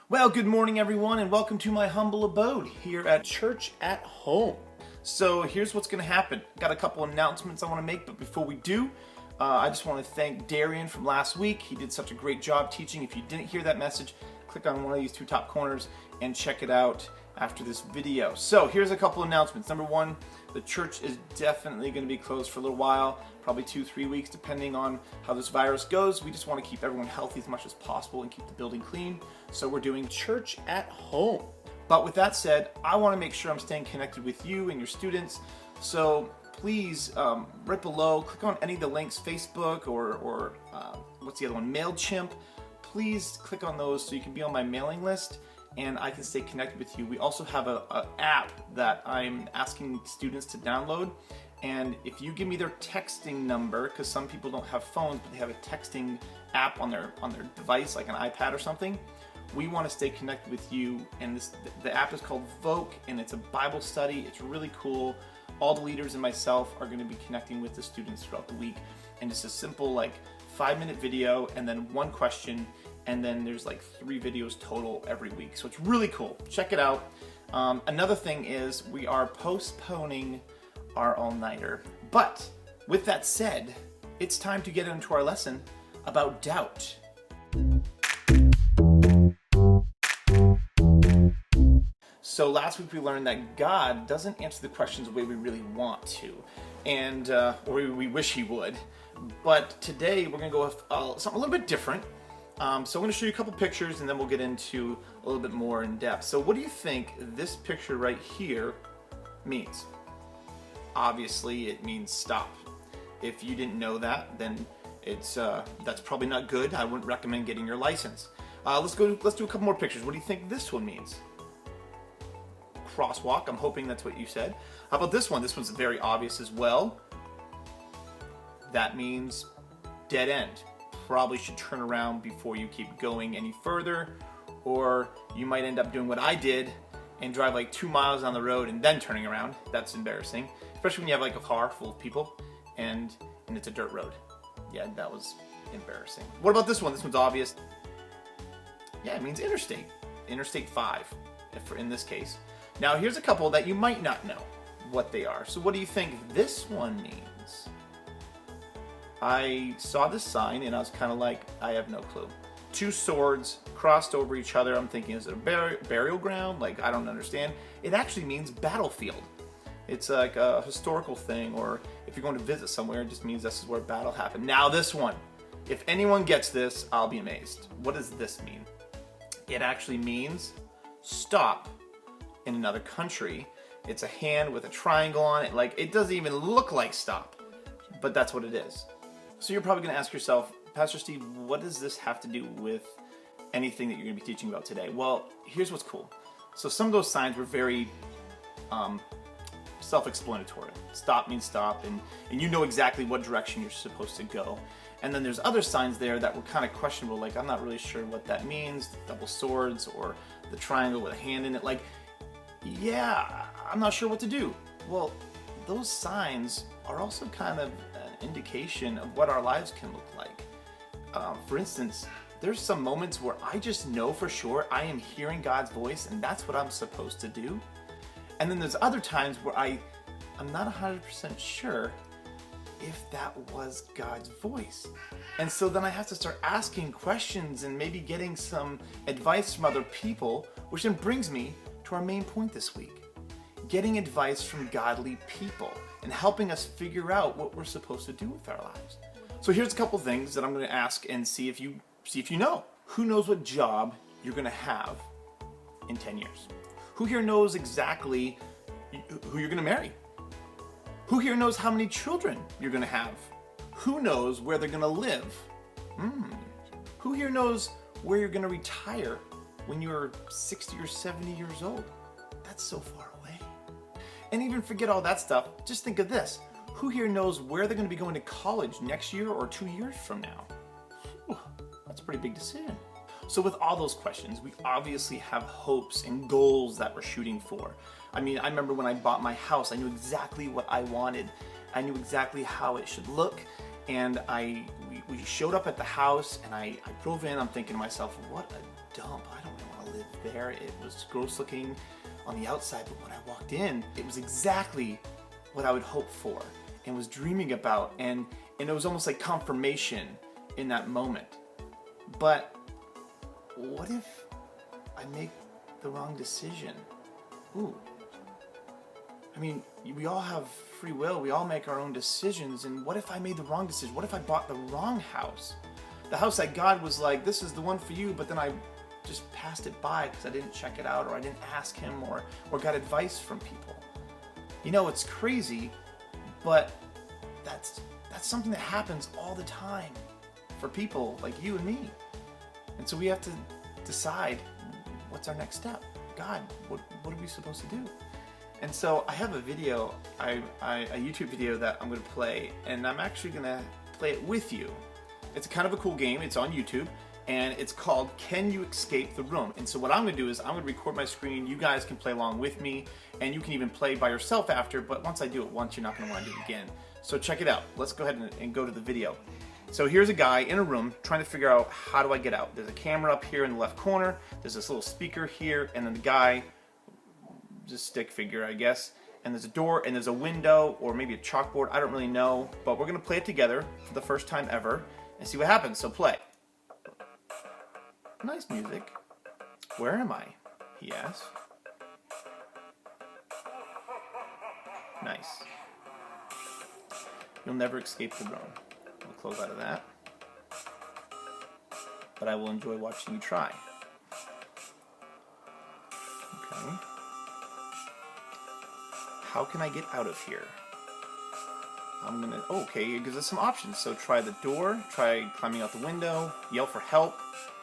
Well, good morning everyone and welcome to my humble abode here at Church at Home. So here's what's going to happen. Got a couple announcements I want to make, but before we do, I just want to thank Darian from last week. He did such a great job teaching. If you didn't hear that message, click on one of these two top corners and check it out after this video. So here's a couple announcements. Number one, the church is definitely going to be closed for a little while, probably 2-3 weeks, depending on how this virus goes. We just want to keep everyone healthy as much as possible and keep the building clean. So we're doing church at home. But with that said, I want to make sure I'm staying connected with you and your students. So please, right below, click on any of the links, Facebook or what's the other one, MailChimp. Please click on those so you can be on my mailing list and I can stay connected with you. We also have an app that I'm asking students to download. And if you give me their texting number, because some people don't have phones, but they have a texting app on their device, like an iPad or something, we want to stay connected with you. And the app is called Voke, and it's a Bible study. It's really cool. All the leaders and myself are going to be connecting with the students throughout the week. And it's a simple 5-minute video and then one question. And then there's 3 videos total every week. So it's really cool. Check it out. Another thing is we are postponing our all-nighter. But with that said, it's time to get into our lesson about doubt. So last week we learned that God doesn't answer the questions the way we really want to, and or we wish He would. But today we're going to go with something a little bit different. So I'm going to show you a couple pictures and then we'll get into a little bit more in depth. So what do you think this picture right here means? Obviously it means stop. If you didn't know that, then that's probably not good. I wouldn't recommend getting your license. Let's do a couple more pictures. What do you think this one means? Crosswalk. I'm hoping that's what you said. How about this one? This one's very obvious as well. That means dead end. Probably should turn around before you keep going any further, or you might end up doing what I did and drive 2 miles down the road and then turning around. That's embarrassing, especially when you have a car full of people and it's a dirt road. Yeah, that was embarrassing. What about this one? This one's obvious. Yeah, it means interstate. Interstate 5, in this case. Now here's a couple that you might not know what they are. So what do you think this one means? I saw this sign and I was kind of I have no clue. 2 swords crossed over each other. I'm thinking, is it a burial ground? I don't understand. It actually means battlefield. It's like a historical thing, or if you're going to visit somewhere, it just means this is where battle happened. Now this one, if anyone gets this, I'll be amazed. What does this mean? It actually means stop in another country. It's a hand with a triangle on it. It doesn't even look like stop, but that's what it is. So you're probably going to ask yourself, Pastor Steve, what does this have to do with anything that you're going to be teaching about today? Well, here's what's cool. So some of those signs were very self-explanatory. Stop means stop, and you know exactly what direction you're supposed to go. And then there's other signs there that were kind of questionable, I'm not really sure what that means, the double swords or the triangle with a hand in it. Yeah, I'm not sure what to do. Well, those signs are also kind of an indication of what our lives can look like. For instance, there's some moments where I just know for sure I am hearing God's voice and that's what I'm supposed to do. And then there's other times where I'm not 100% sure if that was God's voice. And so then I have to start asking questions and maybe getting some advice from other people, which then brings me to our main point this week. Getting advice from godly people and helping us figure out what we're supposed to do with our lives. So here's a couple things that I'm going to ask and see if you know. Who knows what job you're going to have in 10 years? Who here knows exactly who you're going to marry? Who here knows how many children you're going to have? Who knows where they're going to live? Who here knows where you're going to retire when you're 60 or 70 years old? That's so far away. And even forget all that stuff, just think of this. Who here knows where they're going to be going to college next year or 2 years from now? Whew, that's a pretty big decision. So with all those questions, we obviously have hopes and goals that we're shooting for. I mean, I remember when I bought my house, I knew exactly what I wanted. I knew exactly how it should look. And we showed up at the house and I drove in, I'm thinking to myself, what a dump. I don't want to want to live there. It was gross looking on the outside, but when I walked in, it was exactly what I would hope for and was dreaming about, and it was almost like confirmation in that moment. But what if I make the wrong decision? Ooh. I mean, we all have free will. We all make our own decisions. And what if I made the wrong decision? What if I bought the wrong house? The house that God was like, this is the one for you, but then I just passed it by because I didn't check it out, or I didn't ask him, or got advice from people. You know, it's crazy, but that's something that happens all the time for people like you and me. And so we have to decide, what's our next step? God, what are we supposed to do? And so I have a video, a YouTube video that I'm going to play, and I'm actually going to play it with you. It's kind of a cool game. It's on YouTube, and it's called Can You Escape the Room? And so what I'm going to do is I'm going to record my screen. You guys can play along with me, and you can even play by yourself after, but once I do it once, you're not going to want to do it again. So check it out. Let's go ahead and go to the video. So here's a guy in a room trying to figure out, how do I get out? There's a camera up here in the left corner. There's this little speaker here, and then the guy, just stick figure, I guess. And there's a door, and there's a window, or maybe a chalkboard. I don't really know, but we're going to play it together for the first time ever and see what happens. So play. Nice music. Where am I? He asks. Nice. You'll never escape the room. We'll close out of that. But I will enjoy watching you try. Okay. How can I get out of here? I'm gonna, okay, it gives us some options. So try the door, try climbing out the window, yell for help,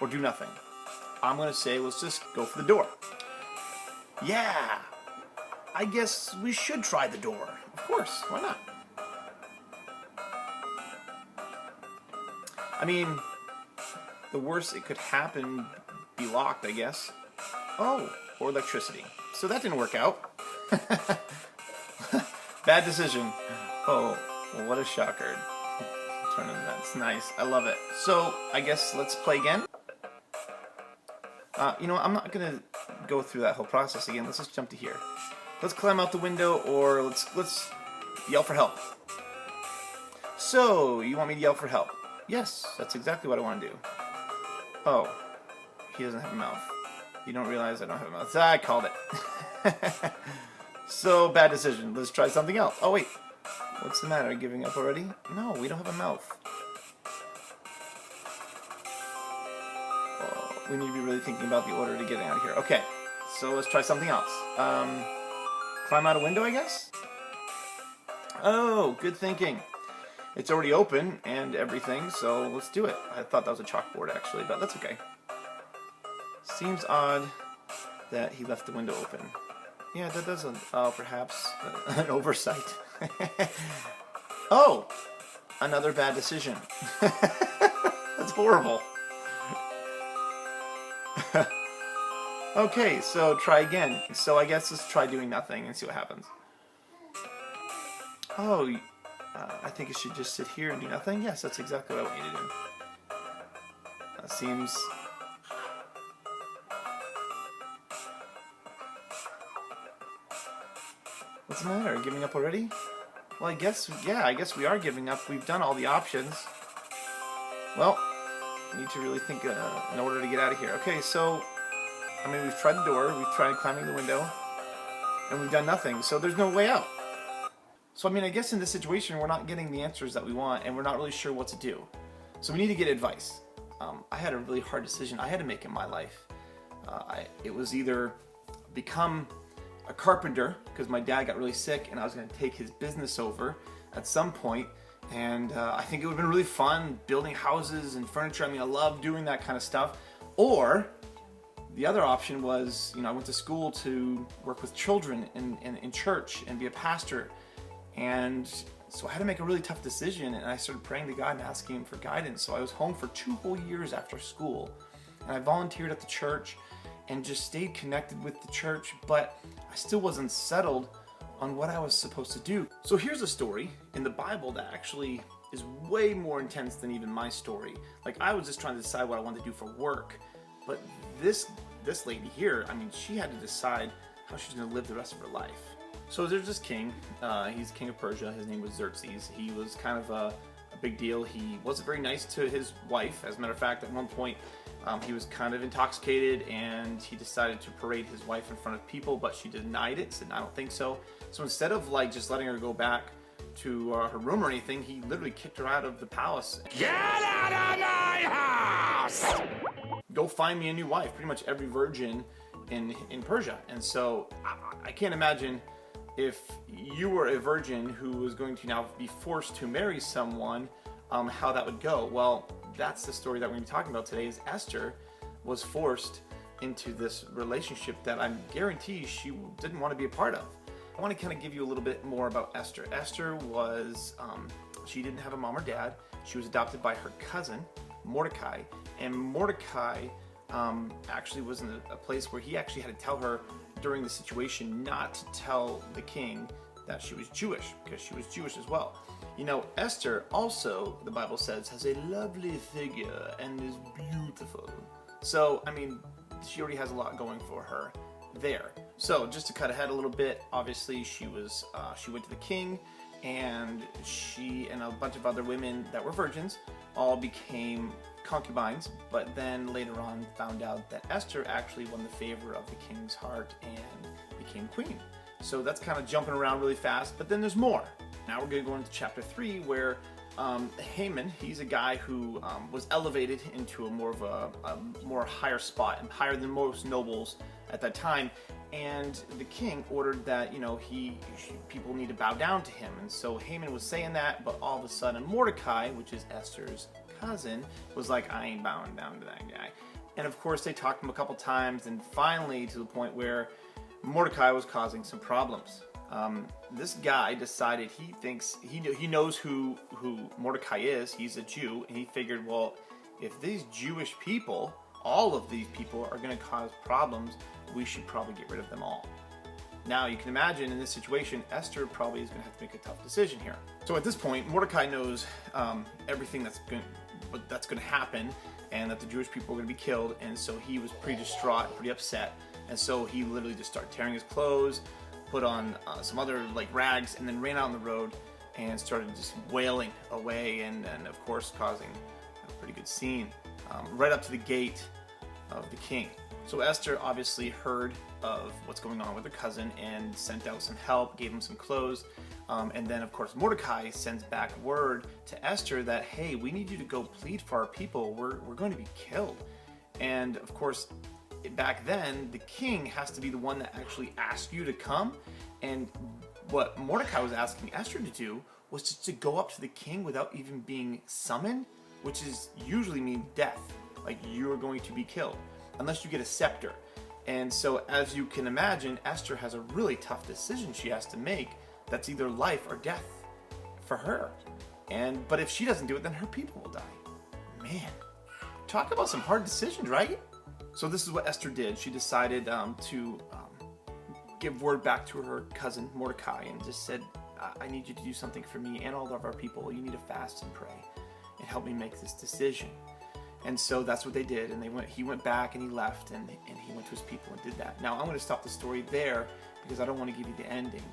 or do nothing. I'm gonna say, let's just go for the door. Yeah, I guess we should try the door. Of course, why not? I mean, the worst it could happen, be locked, I guess. Oh, or electricity. So that didn't work out. Bad decision. Oh, well, what a shocker. Turn on that's nice. I love it. So, I guess let's play again. You know what? I'm not going to go through that whole process again. Let's just jump to here. Let's climb out the window, or let's yell for help. So, you want me to yell for help? Yes, that's exactly what I want to do. Oh, he doesn't have a mouth. You don't realize I don't have a mouth. I called it. So, bad decision. Let's try something else. Oh, wait. What's the matter? Giving up already? No, we don't have a mouth. Oh, we need to be really thinking about the order to getting out of here. Okay, so let's try something else. Climb out a window, I guess? Oh, good thinking. It's already open and everything, so let's do it. I thought that was a chalkboard, actually, but that's okay. Seems odd that he left the window open. Yeah, that doesn't, perhaps an oversight. Oh, another bad decision. That's horrible. Okay, so try again. So I guess let's try doing nothing and see what happens. Oh, I think I should just sit here and do nothing? Yes, that's exactly what I want you to do. That seems... What's the matter? Giving up already? Well, I guess we are giving up. We've done all the options. Well, we need to really think in order to get out of here. Okay, so, I mean, we've tried the door, we've tried climbing the window, and we've done nothing, so there's no way out. So, I mean, I guess in this situation, we're not getting the answers that we want, and we're not really sure what to do. So we need to get advice. I had a really hard decision I had to make in my life. It was either become a carpenter, because my dad got really sick and I was going to take his business over at some point, and I think it would have been really fun building houses and furniture. I mean, I love doing that kind of stuff. Or the other option was, you know, I went to school to work with children in church and be a pastor, and so I had to make a really tough decision, and I started praying to God and asking him for guidance. So I was home for 2 whole years after school, and I volunteered at the church and just stayed connected with the church, but I still wasn't settled on what I was supposed to do. So here's a story in the Bible that actually is way more intense than even my story. Like, I was just trying to decide what I wanted to do for work, but this this lady here, I mean, she had to decide how she's going to live the rest of her life. So there's this king. He's king of Persia. His name was Xerxes. He was kind of a big deal. He wasn't very nice to his wife. As a matter of fact, at one point, he was kind of intoxicated, and he decided to parade his wife in front of people, but she denied it, said, I don't think so. So instead of like just letting her go back to her room or anything, he literally kicked her out of the palace. Get out of my house! Go find me a new wife. Pretty much every virgin in Persia. And so I can't imagine if you were a virgin who was going to now be forced to marry someone, how that would go. Well, that's the story that we're going to be talking about today. Is Esther was forced into this relationship that I guarantee she didn't want to be a part of. I want to kind of give you a little bit more about Esther. Esther was, she didn't have a mom or dad. She was adopted by her cousin, Mordecai. And Mordecai actually was in a place where he actually had to tell her during the situation not to tell the king that she was Jewish, because she was Jewish as well. You know, Esther also, the Bible says, has a lovely figure and is beautiful. So, I mean, she already has a lot going for her there. So, just to cut ahead a little bit, obviously she went to the king, and she and a bunch of other women that were virgins all became concubines, but then later on found out that Esther actually won the favor of the king's heart and became queen. So that's kind of jumping around really fast, but then there's more. Now we're going to go into chapter 3, where Haman, he's a guy who was elevated into a more higher spot, and higher than most nobles at that time. And the king ordered that, you know, people need to bow down to him. And so Haman was saying that, but all of a sudden Mordecai, which is Esther's cousin, was like, I ain't bowing down to that guy. And of course they talked to him a couple times, and finally to the point where Mordecai was causing some problems. This guy decided he knows who Mordecai is. He's a Jew, and he figured, well, if these Jewish people, all of these people, are going to cause problems, we should probably get rid of them all. Now you can imagine in this situation, Esther probably is going to have to make a tough decision here. So at this point, Mordecai knows everything that's going to happen, and that the Jewish people are going to be killed, and so he was pretty distraught, pretty upset, and so he literally just started tearing his clothes, put on some other like rags, and then ran out on the road and started just wailing away, and of course causing a pretty good scene right up to the gate of the king. So Esther obviously heard of what's going on with her cousin and sent out some help, gave him some clothes, and then of course Mordecai sends back word to Esther that, hey, we need you to go plead for our people. We're going to be killed. And of course, back then, the king has to be the one that actually asks you to come. And what Mordecai was asking Esther to do was just to go up to the king without even being summoned, which is usually means death. Like, you're going to be killed unless you get a scepter. And so, as you can imagine, Esther has a really tough decision she has to make that's either life or death for her. But if she doesn't do it, then her people will die. Man, talk about some hard decisions, right? So this is what Esther did. She decided to give word back to her cousin Mordecai and just said, I need you to do something for me and all of our people. You need to fast and pray and help me make this decision. And so that's what they did. And he went back and he left, and he went to his people and did that. Now I'm going to stop the story there because I don't want to give you the ending.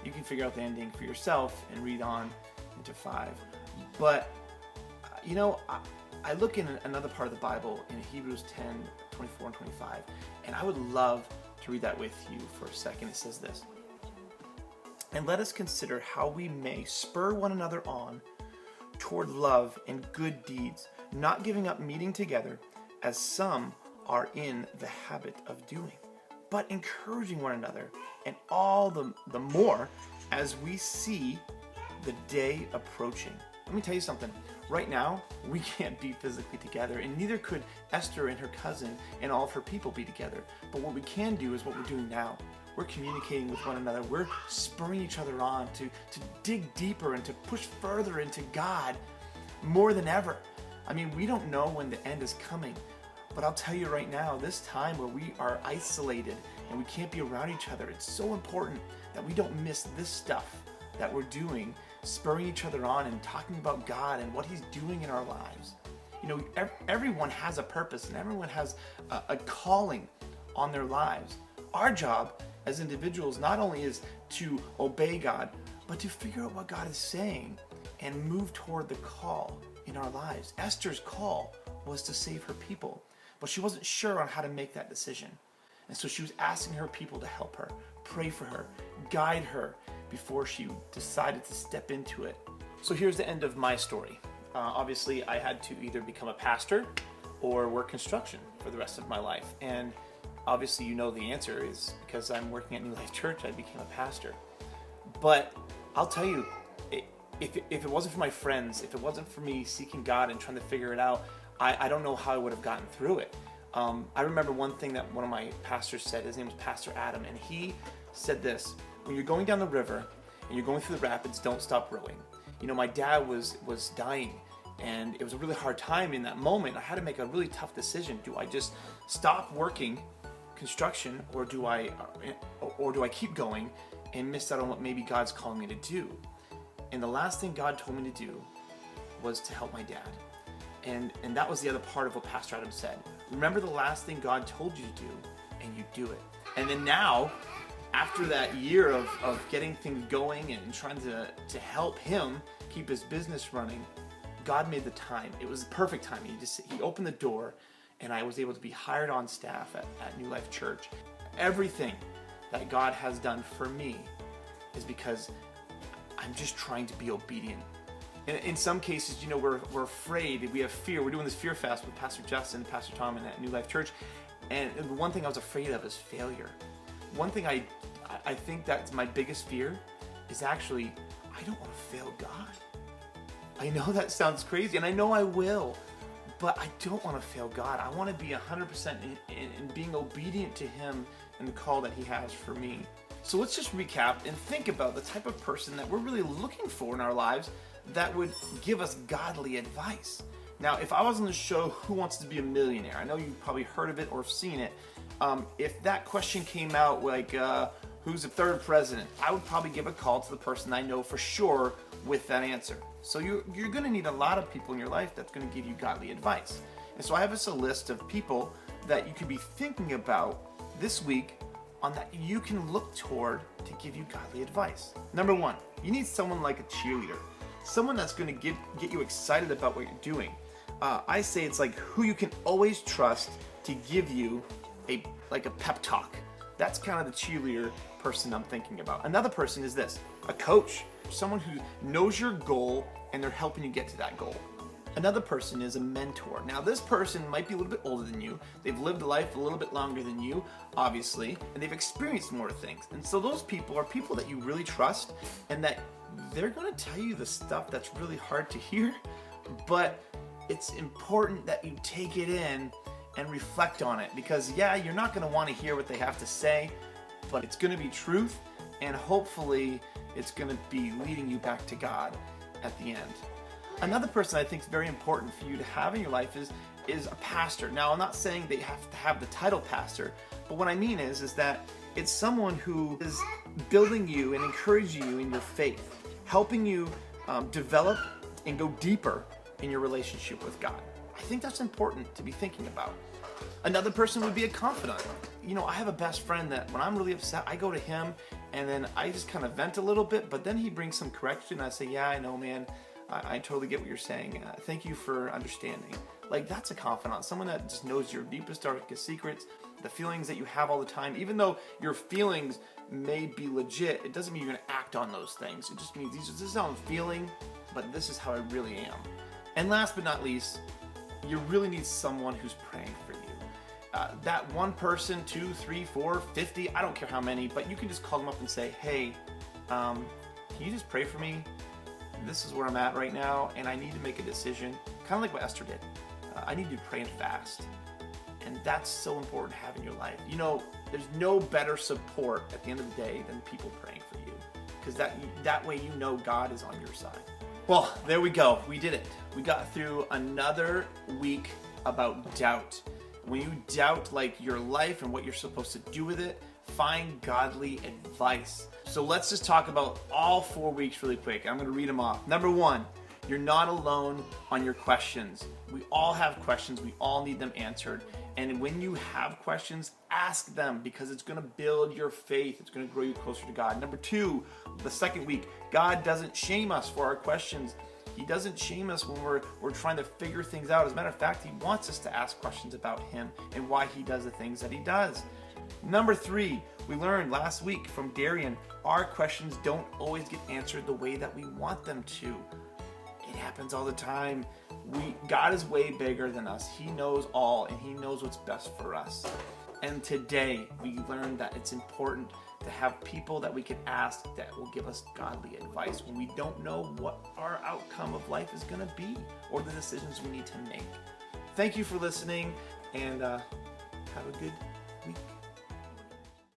You can figure out the ending for yourself and read on into 5. But, you know, I look in another part of the Bible in Hebrews 10, 24 and 25, and I would love to read that with you for a second. It says this: and let us consider how we may spur one another on toward love and good deeds, not giving up meeting together as some are in the habit of doing, but encouraging one another, and all the more as we see the day approaching. Let me tell you something. Right now, we can't be physically together, and neither could Esther and her cousin and all of her people be together. But what we can do is what we're doing now. We're communicating with one another. We're spurring each other on to dig deeper and to push further into God more than ever. I mean, we don't know when the end is coming, but I'll tell you right now, this time where we are isolated and we can't be around each other, it's so important that we don't miss this stuff that we're doing, spurring each other on and talking about God and what He's doing in our lives. Everyone has a purpose and everyone has a calling on their lives. Our job as individuals not only is to obey God, but to figure out what God is saying and move toward the call in our lives. Esther's call was to save her people, but she wasn't sure on how to make that decision. And so she was asking her people to help her, pray for her, guide her before she decided to step into it. So here's the end of my story. Obviously, I had to either become a pastor or work construction for the rest of my life. And obviously, the answer is because I'm working at New Life Church, I became a pastor. But I'll tell you, if it wasn't for my friends, if it wasn't for me seeking God and trying to figure it out, I don't know how I would have gotten through it. I remember one thing that one of my pastors said. His name was Pastor Adam, and he said this: when you're going down the river and you're going through the rapids, don't stop rowing. My dad was dying, and it was a really hard time in that moment. I had to make a really tough decision. Do I just stop working construction, or do I keep going and miss out on what maybe God's calling me to do? And the last thing God told me to do was to help my dad. And that was the other part of what Pastor Adam said. Remember the last thing God told you to do, and you do it. And then now, after that year of getting things going and trying to help him keep his business running, God made the time. It was the perfect time. He opened the door, and I was able to be hired on staff at New Life Church. Everything that God has done for me is because I'm just trying to be obedient. And in some cases, we're afraid, we have fear. We're doing this Fear Fast with Pastor Justin, Pastor Tom, and at New Life Church. And the one thing I was afraid of is failure. One thing I think that's my biggest fear is actually, I don't want to fail God. I know that sounds crazy, and I know I will, but I don't want to fail God. I want to be 100% in being obedient to Him and the call that He has for me. So let's just recap and think about the type of person that we're really looking for in our lives that would give us godly advice. Now, if I was on the show, Who Wants to Be a Millionaire? I know you've probably heard of it or seen it. If that question came out like, who's the third president? I would probably give a call to the person I know for sure with that answer. So you're going to need a lot of people in your life that's going to give you godly advice. And so I have a list of people that you could be thinking about this week on that you can look toward to give you godly advice. Number one, you need someone like a cheerleader. Someone that's going to get you excited about what you're doing. I say it's like who you can always trust to give you a pep talk. That's kind of the cheerleader person I'm thinking about. Another person is this, a coach. Someone who knows your goal and they're helping you get to that goal. Another person is a mentor. Now this person might be a little bit older than you. They've lived life a little bit longer than you, obviously, and they've experienced more things. And so those people are people that you really trust and that they're going to tell you the stuff that's really hard to hear, but it's important that you take it in and reflect on it, because you're not going to want to hear what they have to say, but it's going to be truth, and hopefully it's going to be leading you back to God at the end. Another person I think is very important for you to have in your life is a pastor. Now, I'm not saying they have to have the title pastor, but what I mean is that it's someone who is building you and encouraging you in your faith, helping you develop and go deeper in your relationship with God. I think that's important to be thinking about. Another person would be a confidant. I have a best friend that when I'm really upset, I go to him and then I just kind of vent a little bit, but then he brings some correction. I say, yeah, I know, man. I totally get what you're saying. Thank you for understanding. That's a confidant, someone that just knows your deepest, darkest secrets, the feelings that you have all the time. Even though your feelings may be legit, it doesn't mean you're going to act on those things. It just means this is how I'm feeling, but this is how I really am. And last but not least, you really need someone who's praying for you. That one person, 2, 3, 4, 50, I don't care how many, but you can just call them up and say, hey, can you just pray for me? This is where I'm at right now, and I need to make a decision, kind of like what Esther did. I need to pray and fast, and that's so important to have in your life. There's no better support at the end of the day than people praying for you, because that way God is on your side. Well, there we go. We did it. We got through another week about doubt. When you doubt your life and what you're supposed to do with it, find godly advice. So let's just talk about all 4 weeks really quick. I'm going to read them off. Number 1, You're not alone on your questions. We all have questions. We all need them answered. And when you have questions, ask them, because it's going to build your faith. It's going to grow you closer to God. Number 2, the second week, God doesn't shame us for our questions. He doesn't shame us when we're trying to figure things out. As a matter of fact, he wants us to ask questions about him and why he does the things that he does. Number 3, we learned last week from Darian, our questions don't always get answered the way that we want them to. It happens all the time. God is way bigger than us. He knows all, and he knows what's best for us. And today we learned that it's important to have people that we can ask that will give us godly advice when we don't know what our outcome of life is going to be or the decisions we need to make. Thank you for listening, and have a good